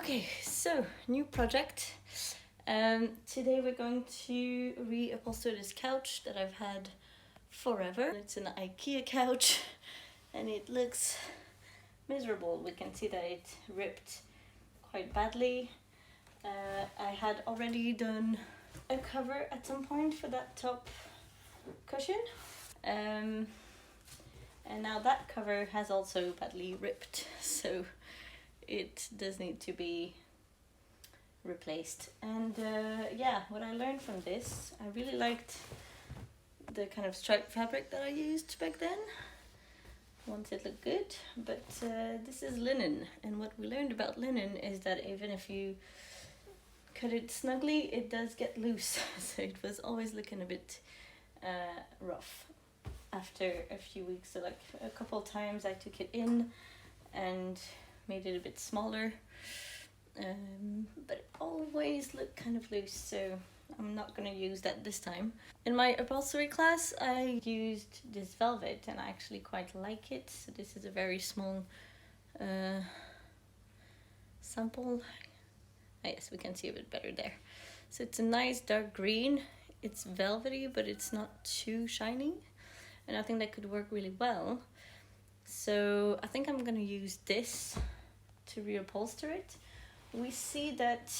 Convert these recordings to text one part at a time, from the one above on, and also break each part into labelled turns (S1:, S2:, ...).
S1: Okay, so new project. Today we're going to reupholster this couch that I've had forever. It's an IKEA couch and it looks miserable. We can see that it ripped quite badly. I had already done a cover at some point for that top cushion. And now that cover has also badly ripped, so it does need to be replaced. And yeah, what I learned from this, I really liked the kind of striped fabric that I used back then. Once it looked good, but this is linen, and what we learned about linen is that even if you cut it snugly, it does get loose. So it was always looking a bit rough after a few weeks. So like a couple of times I took it in and made it a bit smaller, but it always looked kind of loose, so I'm not going to use that this time. In my upholstery class I used this velvet and I actually quite like it. So this is a very small sample. Yes, we can see a bit better there. So it's a nice dark green. It's velvety, but it's not too shiny, and I think that could work really well. So I think I'm gonna use this to reupholster it. We see that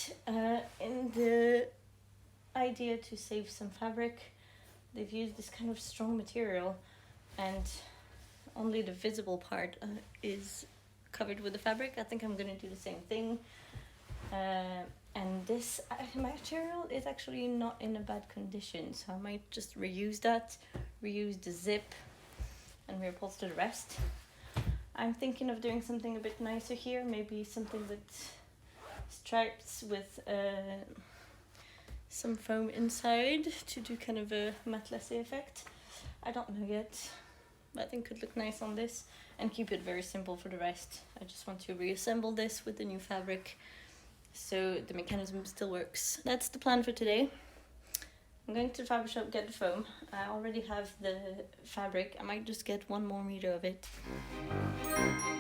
S1: in the idea to save some fabric, they've used this kind of strong material and only the visible part is covered with the fabric. I think I'm gonna do the same thing. And this material is actually not in a bad condition, so I might just reuse that, reuse the zip, and reupholster the rest. I'm thinking of doing something a bit nicer here, maybe something with stripes with some foam inside to do kind of a matte lacy effect. I don't know yet, but I think it could look nice on this, and keep it very simple for the rest. I just want to reassemble this with the new fabric so the mechanism still works. That's the plan for today. I'm going to the fabric shop, get the foam. I already have the fabric. I might just get 1 more meter of it.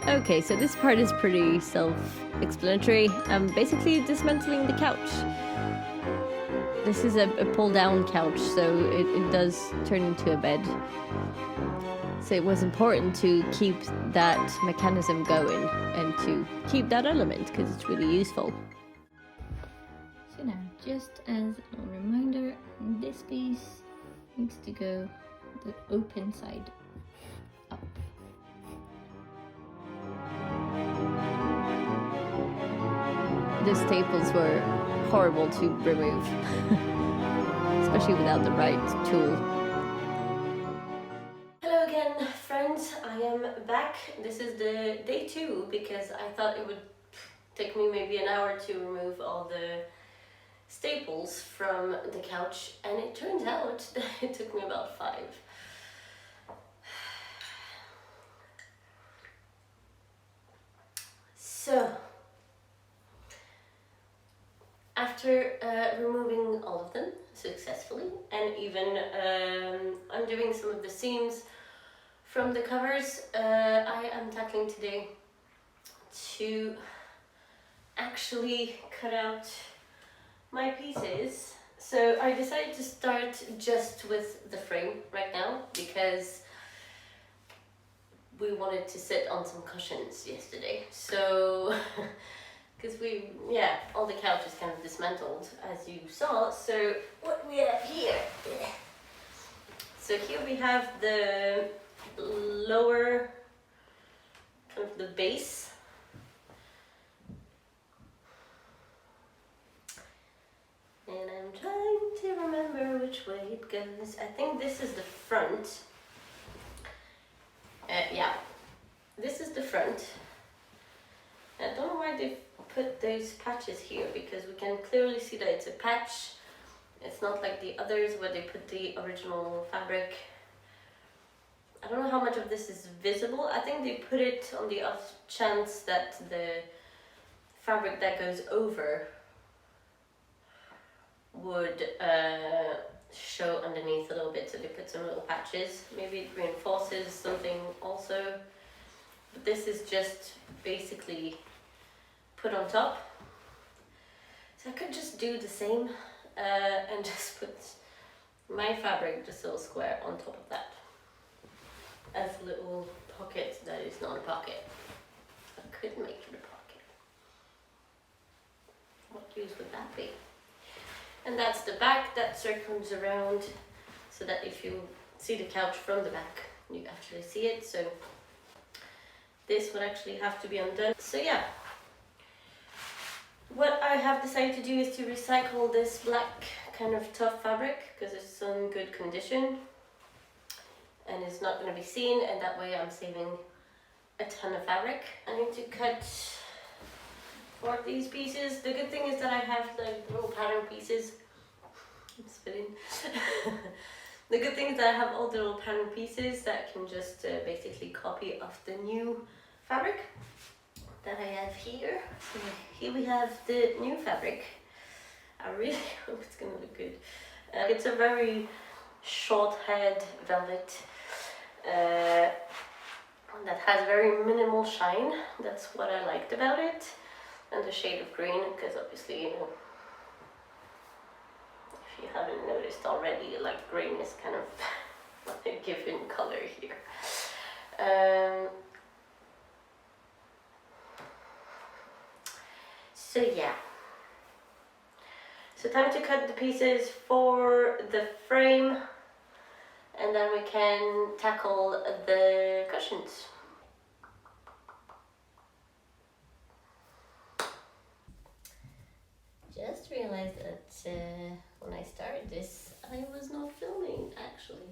S1: Okay, so this part is pretty self-explanatory. I'm basically dismantling the couch. This is a pull-down couch, so it does turn into a bed. So it was important to keep that mechanism going and to keep that element because it's really useful. So now, just as a reminder, this piece needs to go the open side up. The staples were horrible to remove, especially without the right tool. Hello again, friends. I am back. This is the day 2 because I thought it would take me maybe an hour to remove all the staples from the couch, and it turns out that it took me about 5. So after removing all of them successfully and even undoing some of the seams from the covers, I am tackling today to actually cut out my pieces. So I decided to start just with the frame right now because we wanted to sit on some cushions yesterday. So because all the couch is kind of dismantled as you saw. So what we have here, so here we have the lower, kind of the base. And I'm trying to remember which way it goes. I think this is the front. Yeah, this is the front. I don't know why they've put those patches here, because we can clearly see that it's a patch. It's not like the others where they put the original fabric. I don't know how much of this is visible. I think they put it on the off chance that the fabric that goes over would show underneath a little bit, so they put some little patches. Maybe it reinforces something also, but this is just basically put on top. So I could just do the same and just put my fabric, just a little square on top of that as a little pocket that is not a pocket. I could make it a pocket. What use would that be? And that's the back that circles around so that if you see the couch from the back, you actually see it. So this would actually have to be undone. So yeah, what I have decided to do is to recycle this black kind of tough fabric because it's in good condition and it's not going to be seen, and that way I'm saving a ton of fabric. I need to cut for these pieces. The good thing is that I have like little pattern pieces. I'm spitting. The good thing is that I have all the little pattern pieces that I can just basically copy off the new fabric that I have here. So here we have the new fabric. I really hope it's gonna look good. It's a very short head velvet that has very minimal shine. That's what I liked about it. And the shade of green, because obviously, you know, if you haven't noticed already, like green is kind of a given color here. So yeah. So time to cut the pieces for the frame, and then we can tackle the cushions. Just realized that when I started this, I was not filming actually.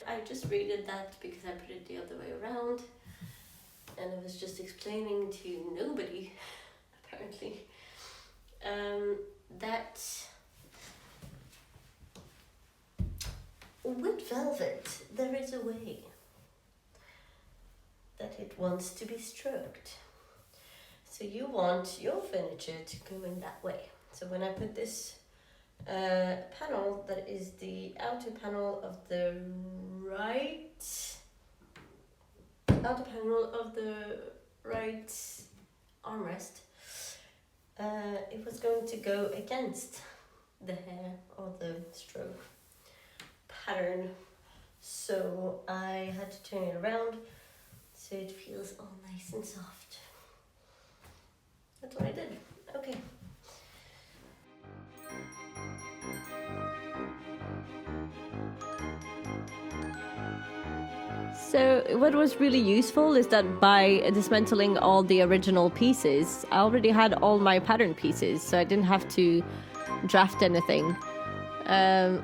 S1: I just redid that because I put it the other way around, and I was just explaining to nobody, apparently, that with velvet there is a way that it wants to be stroked. So you want your furniture to go in that way. So when I put this panel, that is the outer panel of the right armrest, it was going to go against the hair or the stroke pattern. So I had to turn it around so it feels all nice and soft. That's what I did. Okay. So what was really useful is that by dismantling all the original pieces, I already had all my pattern pieces, so I didn't have to draft anything,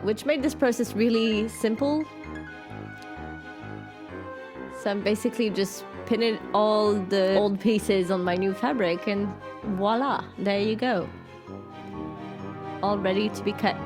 S1: which made this process really simple. So I'm basically just pinning all the old pieces on my new fabric, and voila, there you go. All ready to be cut.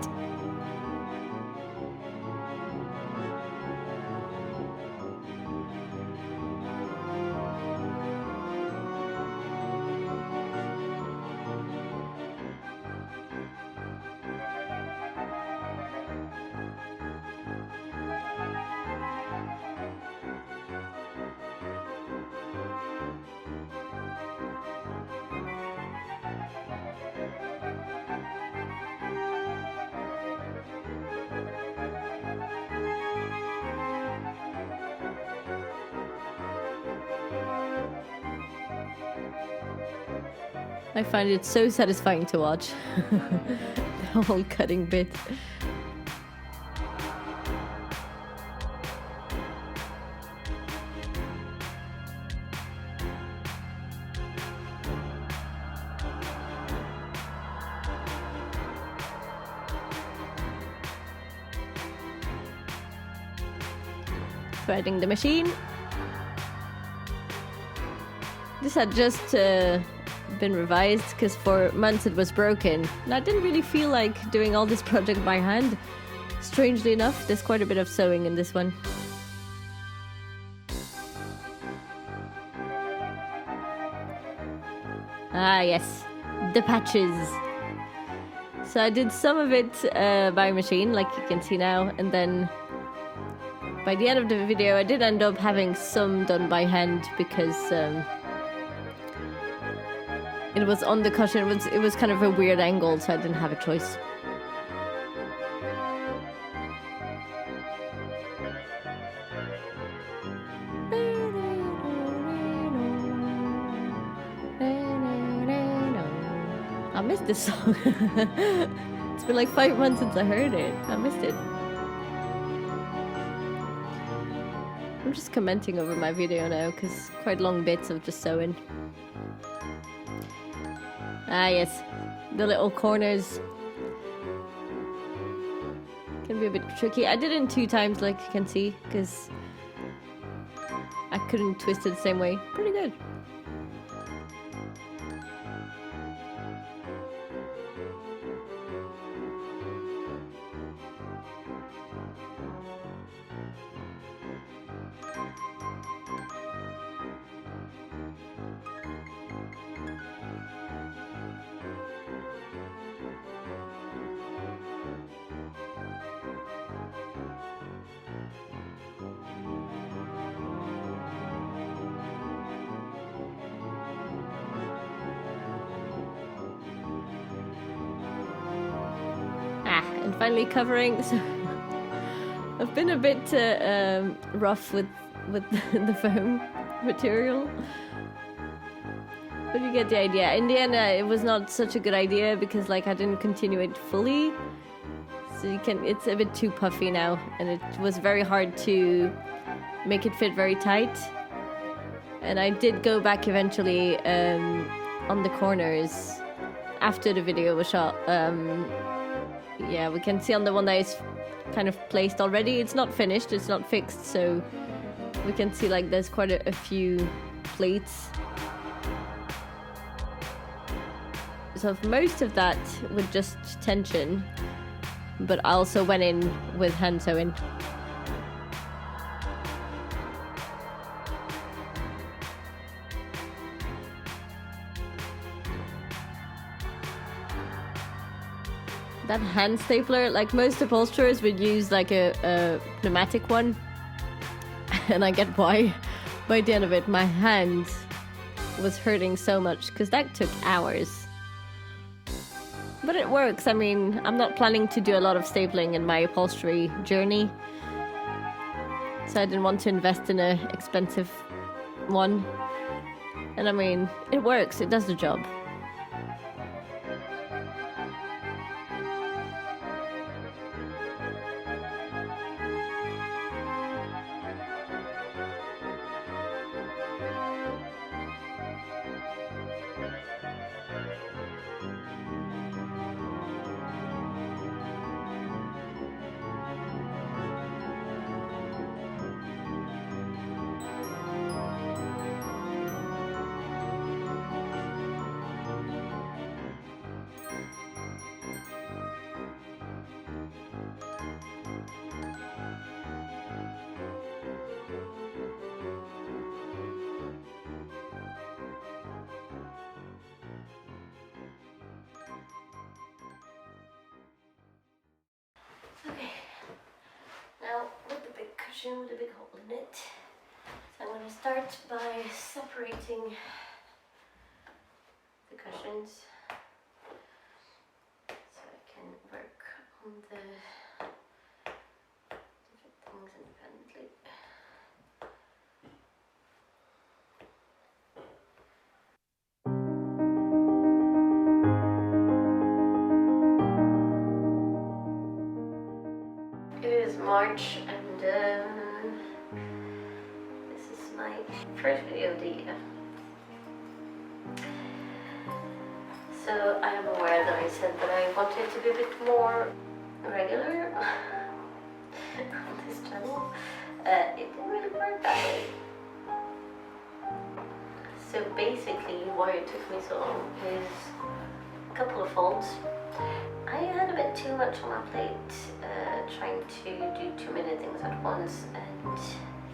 S1: I find it so satisfying to watch. The whole cutting bit. Threading the machine. This had just been revised because for months it was broken, and I didn't really feel like doing all this project by hand. Strangely enough, there's quite a bit of sewing in this one. Ah yes, the patches. So I did some of it by machine, like you can see now, and then by the end of the video I did end up having some done by hand because
S2: it was on the cushion. It was kind of a weird angle, so I didn't have a choice. I missed this song. It's been like 5 months since I heard it. I missed it. I'm just commenting over my video now because quite long bits of just sewing. Ah yes, the little corners can be a bit tricky. I did it in 2 times, like you can see, because I couldn't twist it the same way. Pretty good. And finally covering. So I've been a bit rough with the foam material, but you get the idea. In the end, it was not such a good idea because like I didn't continue it fully, so it's a bit too puffy now, and it was very hard to make it fit very tight. And I did go back eventually on the corners after the video was shot. Yeah, we can see on the one that is kind of placed already. It's not finished, it's not fixed, so we can see like there's quite a few pleats. So most of that with just tension, but I also went in with hand sewing. That hand stapler, like most upholsterers would use like a pneumatic one, and I get why. By the end of it, my hand was hurting so much because that took hours. But it works. I mean, I'm not planning to do a lot of stapling in my upholstery journey, so I didn't want to invest in an expensive one. And I mean, it works, it does the job. Okay, now with the big cushion with a big hole in it, so I'm going to start by separating the cushions so I can work on the different things independently. It is March, and this is my first video of the year. So I am aware that I said that I wanted to be a bit more regular on this channel. It didn't really work that way. So basically why it took me so long is a couple of folds. I had a bit too much on my plate, trying to do too many things at once, and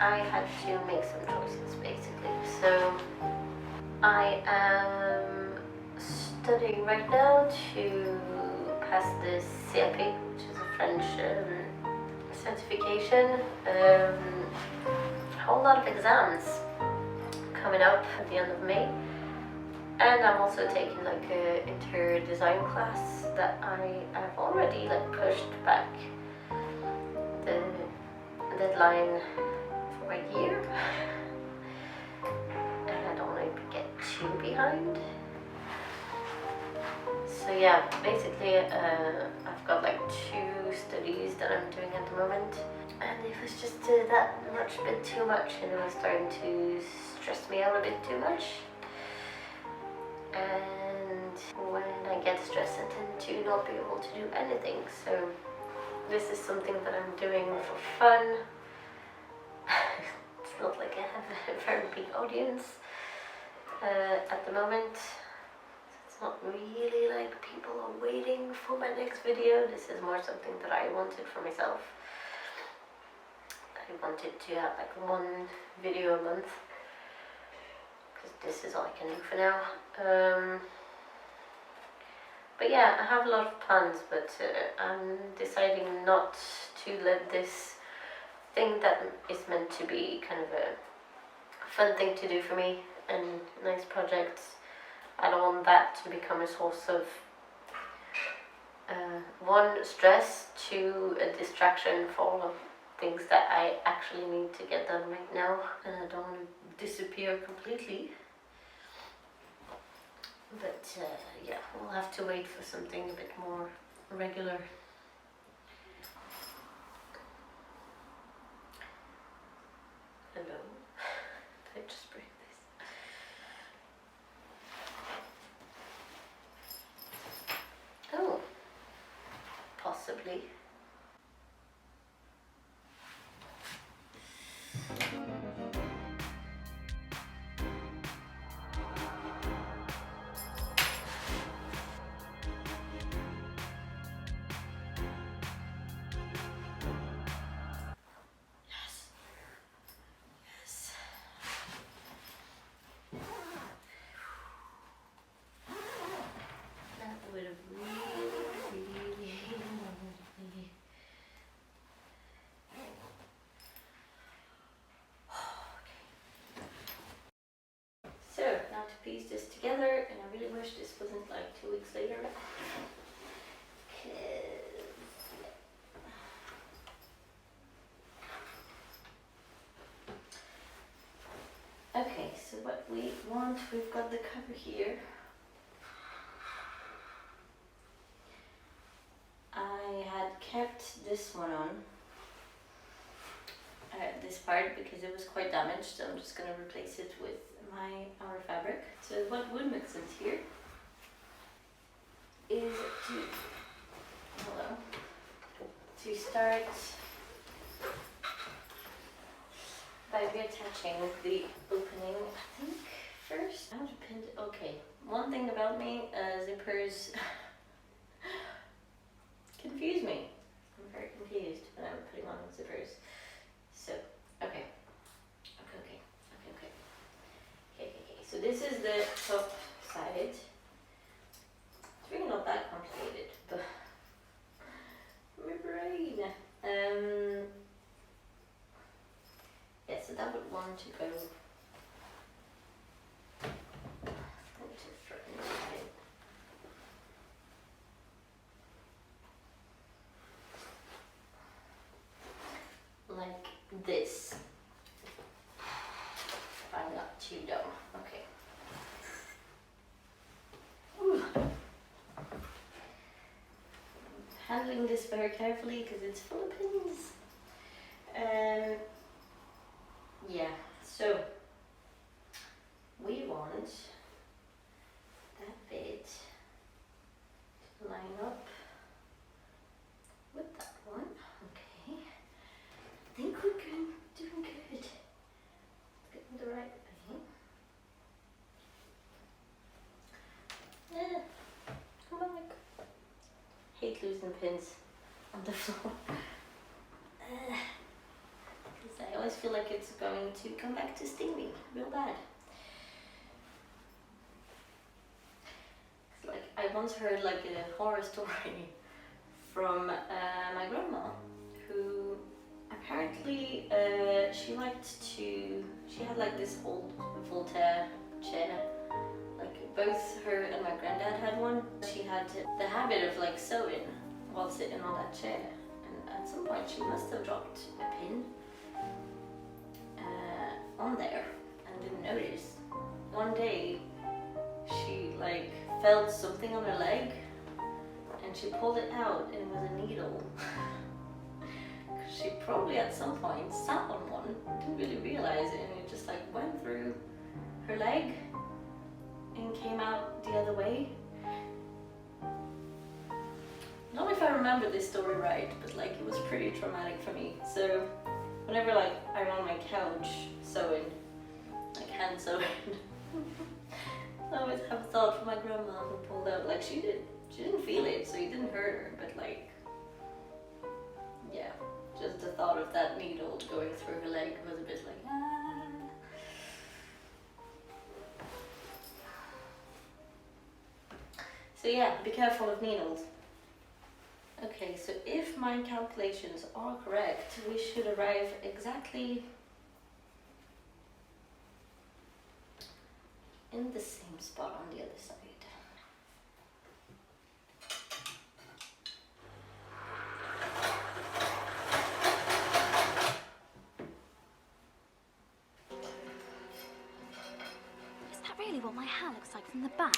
S2: I had to make some choices basically. So I am studying right now to pass the CAP, which is a French certification. A whole lot of exams coming up at the end of May,
S1: And I'm also taking like a interior design class that I have already like pushed back the deadline for a year. And I don't want to get too behind. So yeah, basically I've got like 2 studies that I'm doing at the moment. And it was just that much bit too much, and it was starting to stress me out a bit too much. And when I get stressed, I tend to not be able to do anything. So this is something that I'm doing for fun. It's not like I have a very big audience at the moment. It's not really like people are waiting for my next video. This is more something that I wanted for myself. I wanted to have like 1 video a month, because this is all I can do for now. But yeah, I have a lot of plans, but I'm deciding not to let this thing that is meant to be kind of a fun thing to do for me and nice projects, I don't want that to become a source of 1, stress, 2, a distraction for things that I actually need to get done right now, and I don't want to disappear completely. But yeah, we'll have to wait for something a bit more regular. Hello. Did I just break this? Oh, possibly. Would have really So now to piece this together, and I really wish this wasn't like 2 weeks later. Okay, so what we want, we've got the cover here. I had kept this one on, this part, because it was quite damaged, so I'm just going to replace it with our fabric. So what would make sense here is to start by reattaching the opening, I think, first. How to pin it? Okay, one thing about me, zippers confuse me. I'm very confused when I'm putting on zippers. So, okay. So this is the top side. It's really not that complicated, but my brain. Yeah, so that would want to go like this. I'm not too dumb. Okay. Ooh. Handling this very carefully because it's full of pins. Yeah, so we want that bit to line up with that one. Okay. I think we're doing good. Getting the right thing. Come on, hate losing pins on the floor. Because I always feel like it's going to come back to sting me real bad. It's like I once heard like a horror story from my grandma, who apparently she had like this old Voltaire chair, like both her and my granddad had one. She had the habit of like sewing while sitting on that chair, and at some point she must have dropped a pin on there and didn't notice. One day she like felt something on her leg and she pulled it out and it was a needle. She probably at some point sat on one, didn't really realize it, and it just like went through her leg and came out the other way. I don't know if I remember this story right, but like it was pretty traumatic for me. So whenever like I'm on my couch sewing, like hand sewing, I always have a thought for my grandma who pulled out, like she didn't feel it, so it didn't hurt her, but like, yeah, just the thought of that needle going through her leg was a bit like, ah. So yeah, be careful of needles. Okay, so if my calculations are correct, we should arrive exactly in the same spot on the other side.
S3: Is that really what my hair looks like from the back?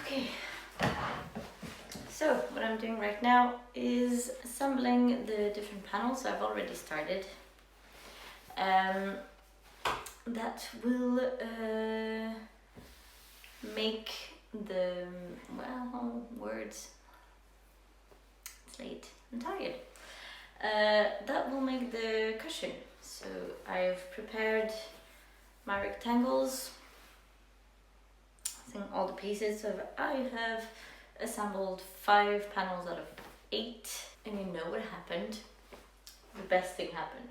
S1: Okay, so what I'm doing right now is assembling the different panels. I've already started. That will make the, well, words, it's late, I'm tired. That will make the cushion. So I've prepared my rectangles, I think all the pieces. So I have assembled 5 panels out of 8, and you know what happened? The best thing happened.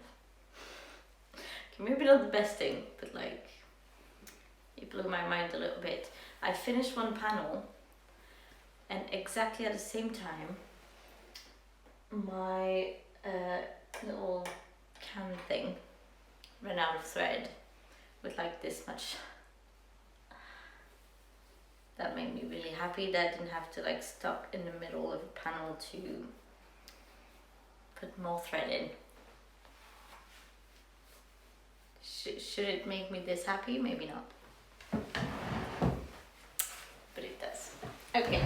S1: Okay, maybe not the best thing, but like, it blew my mind a little bit. I finished one panel, and exactly at the same time, my little can thing ran out of thread with like this much. That made me really happy that I didn't have to like stop in the middle of a panel to put more thread in. Should it make me this happy? Maybe not. But it does. Okay.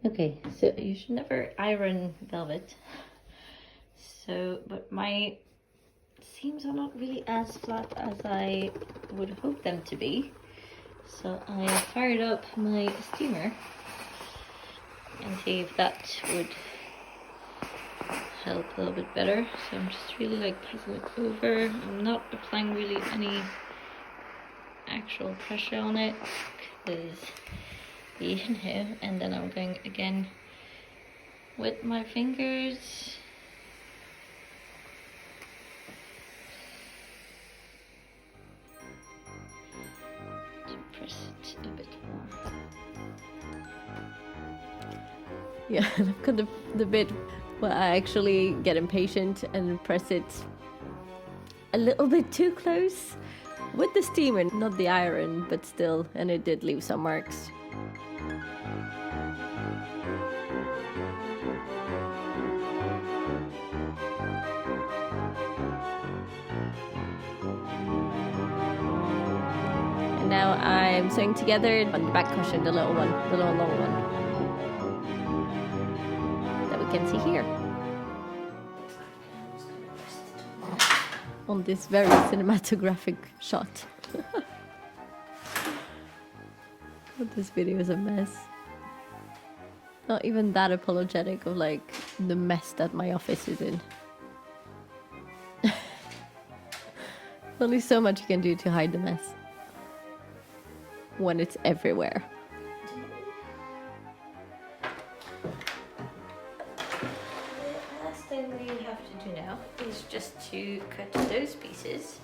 S1: Okay, so you should never iron velvet. So, but my seams are not really as flat as I would hope them to be. So I fired up my steamer and see if that would help a little bit better. So I'm just really like pressing it over. I'm not applying really any actual pressure on it because you know, and then I'm going again with my fingers. To press it a bit more.
S2: Yeah, I've got the bit where I actually get impatient and press it a little bit too close with the steamer, not the iron, but still, and it did leave some marks. And now I'm sewing together on the back cushion, the little one, the little long one that we can see here on this very cinematographic shot. This video is a mess. Not even that apologetic of like the mess that my office is in. Only so much you can do to hide the mess when it's everywhere.
S1: The last thing we have to do now is just to cut those pieces.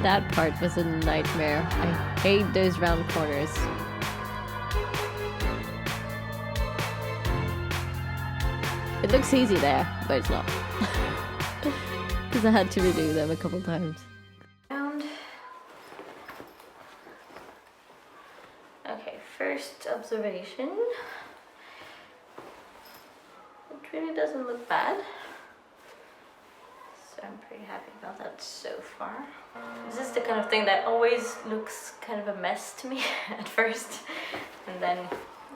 S2: That part was a nightmare. I hate those round corners. It looks easy there, but it's not. Because I had to redo them a couple times.
S1: Okay, first observation. It really doesn't look bad. So I'm pretty happy about that so far. This is the kind of thing that always looks kind of a mess to me at first. And then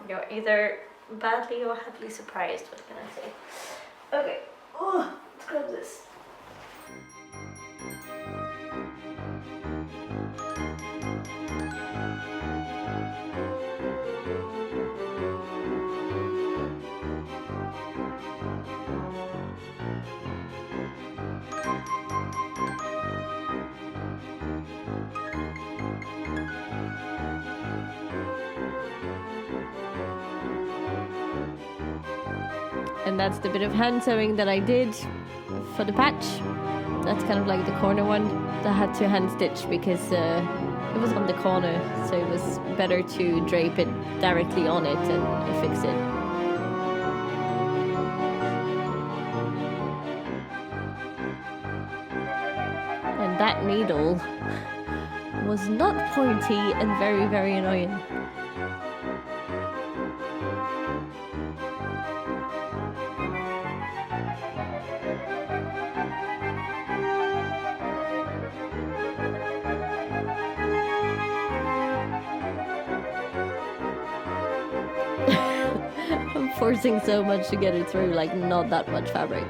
S1: you're either badly or happily surprised, what can I say? Okay, oh, let's grab this.
S2: And that's the bit of hand sewing that I did for the patch. That's kind of like the corner one that I had to hand stitch because it was on the corner, so it was better to drape it directly on it and fix it. And that needle was not pointy and very, very annoying. I'm forcing so much to get it through, like not that much fabric.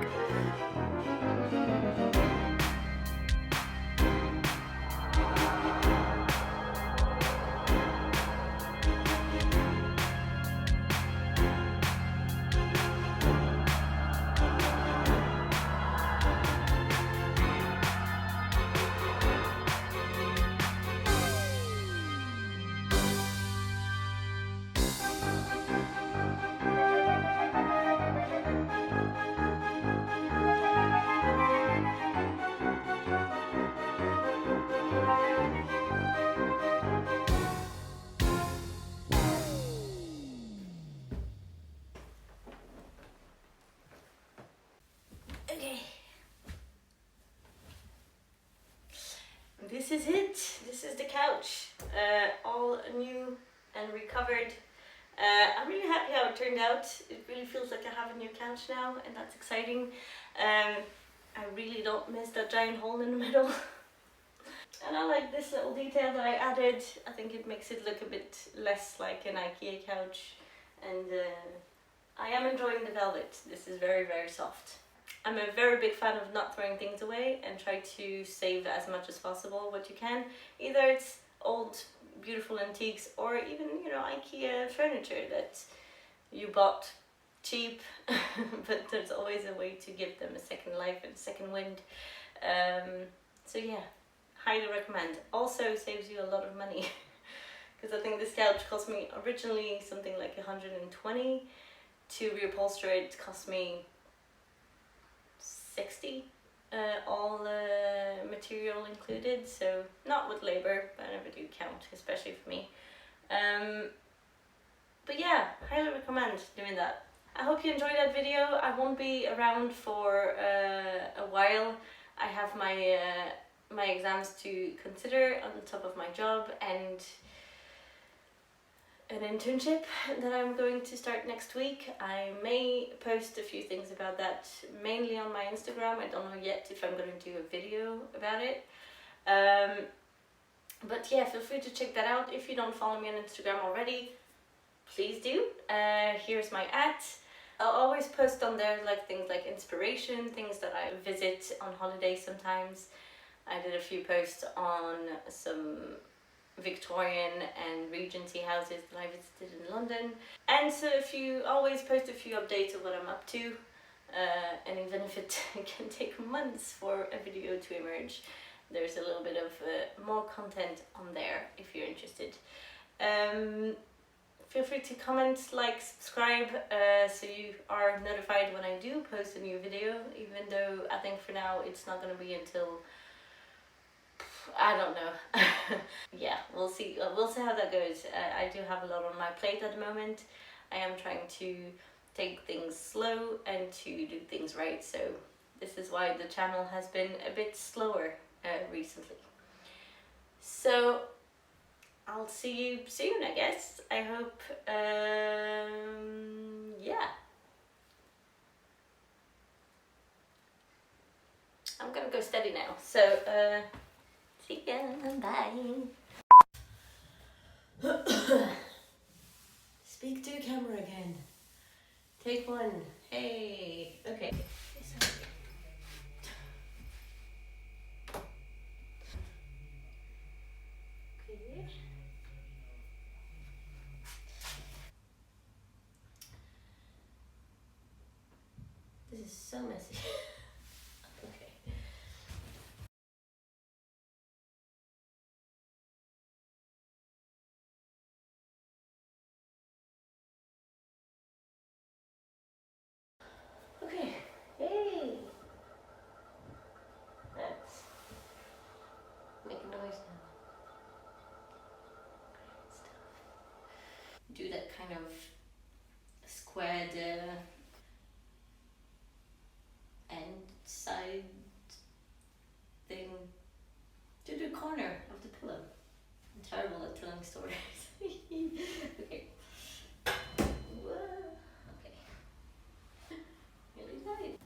S1: Okay. This is it. This is the couch. All new and recovered. I'm really happy how it turned out. It really feels like I have a new couch now, and that's exciting. I really don't miss that giant hole in the middle. And I like this little detail that I added. I think it makes it look a bit less like an IKEA couch. And I am enjoying the velvet. This is very, very soft. I'm a very big fan of not throwing things away and try to save as much as possible what you can. Either it's old beautiful antiques or even, you know, IKEA furniture that you bought cheap, but there's always a way to give them a second life and a second wind. So yeah, highly recommend. Also saves you a lot of money because I think this couch cost me originally something like 120. To reupholster it cost me 60, all material included, so not with labor, but I never do count, especially for me. But yeah, highly recommend doing that. I hope you enjoyed that video. I won't be around for a while. I have my my exams to consider on top of my job, and an internship that I'm going to start next week. I may post a few things about that, mainly on my Instagram. I don't know yet if I'm going to do a video about it. But yeah, feel free to check that out. If you don't follow me on Instagram already, please do. Here's my @ I'll always post on there like things like inspiration, things that I visit on holiday sometimes. I did a few posts on some Victorian and Regency houses that I visited in London. And so always post a few updates of what I'm up to. And even if it can take months for a video to emerge, there's a little bit of more content on there if you're interested. Feel free to comment, like, subscribe, so you are notified when I do post a new video, even though I think for now it's not going to be until, I don't know. Yeah, we'll see how that goes. I do have a lot on my plate at the moment. I am trying to take things slow and to do things right, so this is why the channel has been a bit slower recently. So I'll see you soon, I guess. I hope, yeah. I'm gonna go study now, so, see ya, bye. Speak to camera again. Take 1, hey, okay. Okay. This is so messy. Okay. Okay. Hey. That's making noise now. Great stuff. Do that kind of squared end side thing to the corner of the pillow. I'm terrible at telling stories. Okay. Whoa. Okay. Really tight.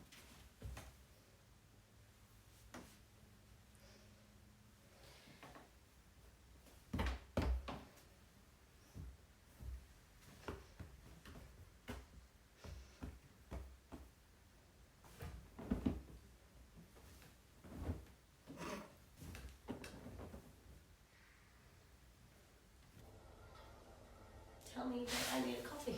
S1: Tell me that I need a coffee.